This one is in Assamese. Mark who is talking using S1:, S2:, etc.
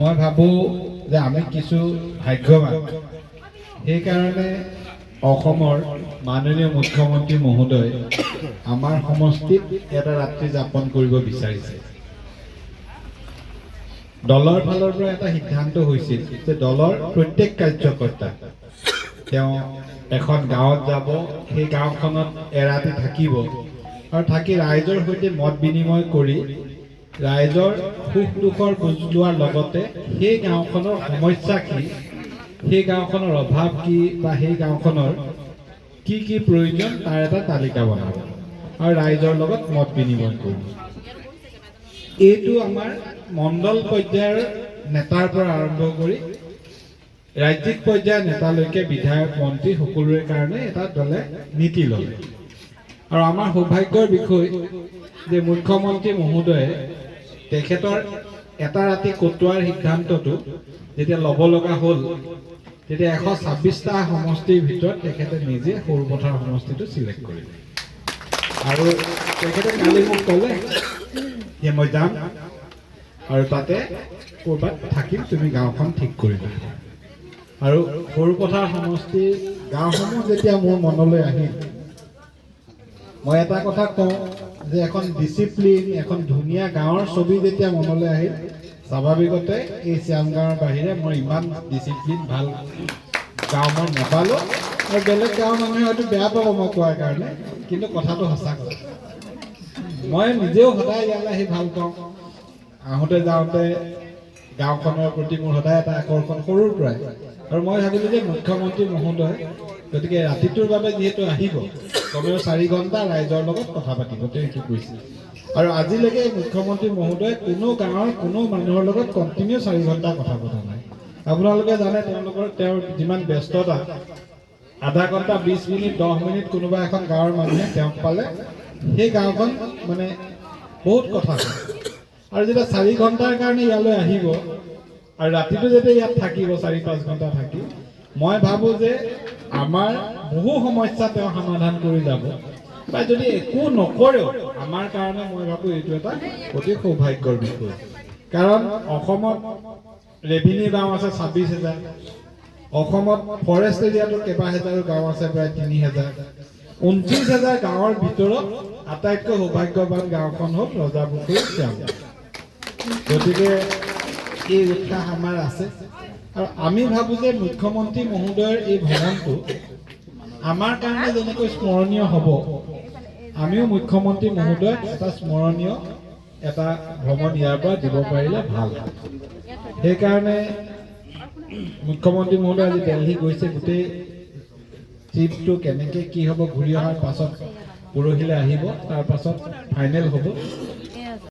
S1: মই ভাবোঁ যে আমি কিছু ভাগ্যৱান সেইকাৰণে অসমৰ মাননীয় মুখ্যমন্ত্ৰী মহোদয় আমাৰ সমষ্টিত এটা ৰাত্ৰি যাপন কৰিব বিচাৰিছে। দলৰ ফালৰ পৰা এটা সিদ্ধান্ত হৈছিল যে দলৰ প্ৰত্যেক কাৰ্যকৰ্তা তেওঁ এখন গাঁৱত যাব, সেই গাঁওখনত এৰাতি থাকিব আৰু থাকি ৰাইজৰ সৈতে মত বিনিময় কৰি ৰাইজৰ সুখ দুখৰ বুজ লোৱাৰ লগতে সেই গাঁওখনৰ সমস্যা কি, সেই গাঁওখনৰ অভাৱ কি বা সেই গাঁওখনৰ কি কি প্ৰয়োজন তাৰ এটা তালিকা বনাব আৰু ৰাইজৰ লগত মত বিনিময় কৰিব। এইটো আমাৰ মণ্ডল পৰ্যায়ৰ নেতাৰ পৰা আৰম্ভ কৰি ৰাজ্যিক পৰ্যায়ৰ নেতালৈকে বিধায়ক মন্ত্ৰী সকলোৰে কাৰণে এটা দলে নীতি ল'লে। আৰু আমাৰ সৌভাগ্যৰ বিষয় যে মুখ্যমন্ত্ৰী মহোদয়ে তেখেতৰ এটা ৰাতি কটোৱাৰ সিদ্ধান্তটো যেতিয়া ল'ব লগা হ'ল তেতিয়া 126টা সমষ্টিৰ ভিতৰত তেখেতে নিজে সৰুপথাৰ সমষ্টিটো চিলেক্ট কৰিলে। আৰু তেখেতে কালি মোক ক'লে যে মই যাম আৰু তাতে ক'ৰবাত থাকিম, তুমি গাঁওখন ঠিক কৰিবা। আৰু সৰুপথাৰ সমষ্টিৰ গাঁওসমূহ যেতিয়া মোৰ মনলৈ আহিল, মই এটা কথা কওঁ যে এখন ডিচিপ্লিন, এখন ধুনীয়া গাঁৱৰ ছবি যেতিয়া মনলৈ আহিল, স্বাভাৱিকতে এই শ্যাম গাঁৱৰ বাহিৰে মই ইমান ডিচিপ্লিন ভাল গাঁও মই নাপালোঁ। আৰু বেলেগ গাঁৱৰ মানুহে হয়তো বেয়া পাব মই কোৱাৰ কাৰণে, কিন্তু কথাটো সঁচা কথা। মই নিজেও সদায় ইয়ালৈ আহি ভাল পাওঁ। আহোঁতে যাওঁতে গাঁওখনৰ প্ৰতি মোৰ সদায় এটা আকৰ্ষণ সৰুৰ পৰাই। আৰু মই ভাবিলোঁ যে মুখ্যমন্ত্ৰী মহোদয় গতিকে ৰাতিটোৰ বাবে যিহেতু আহিব, কমেও 4 ঘণ্টা ৰাইজৰ লগত কথা পাতিব, তেওঁ কি কৈছিল। আৰু আজিলৈকে মুখ্যমন্ত্ৰী মহোদয়ে কোনো গাঁৱৰ কোনো মানুহৰ লগত কণ্টিনিউ 4 ঘণ্টা কথা পতা নাই। আপোনালোকে জানে তেওঁৰ যিমান ব্যস্ততা, আধা ঘণ্টা 20 মিনিট 10 মিনিট কোনোবা এখন গাঁৱৰ মানুহে তেওঁক পালে সেই গাঁওখন মানে বহুত কথা কয়। আৰু যেতিয়া 4 ঘণ্টাৰ কাৰণে ইয়ালৈ আহিব আৰু ৰাতিটো যেতিয়া ইয়াত থাকিব 4-5 ঘণ্টা থাকি, মই ভাবোঁ যে আমাৰ বহু সমস্যা তেওঁ সমাধান কৰি যাব। বা যদি একো নকৰেও আমাৰ কাৰণে মই ভাবোঁ এইটো এটা অতি সৌভাগ্যৰ বিষয়। কাৰণ অসমত ৰেভিনিউ গাঁও আছে 26,000, অসমত ফৰেষ্ট এৰিয়াটো কেইবাহাজাৰো গাঁও আছে, প্ৰায় 3,000। 29,000 গাঁৱৰ ভিতৰত আটাইতকৈ সৌভাগ্যৱান গাঁওখন হ'ল ৰজাপুখুৰী শ্যাম। গতিকে এই উৎসাহ আমাৰ আছে। আৰু আমি ভাবোঁ যে মুখ্যমন্ত্ৰী মহোদয়ৰ এই ভ্ৰমণটো আমাৰ কাৰণে যেনেকৈ স্মৰণীয় হ'ব, আমিও মুখ্যমন্ত্ৰী মহোদয়ক এটা স্মৰণীয় এটা ভ্ৰমণ ইয়াৰ পৰা দিব পাৰিলে ভাল। সেইকাৰণে মুখ্যমন্ত্ৰী মহোদয় আজি দিল্লী গৈছে, গোটেই ট্ৰিপটো কেনেকৈ কি হ'ব ঘূৰি অহাৰ পাছত পৰহিলৈ আহিব, তাৰ পাছত ফাইনেল হ'ব।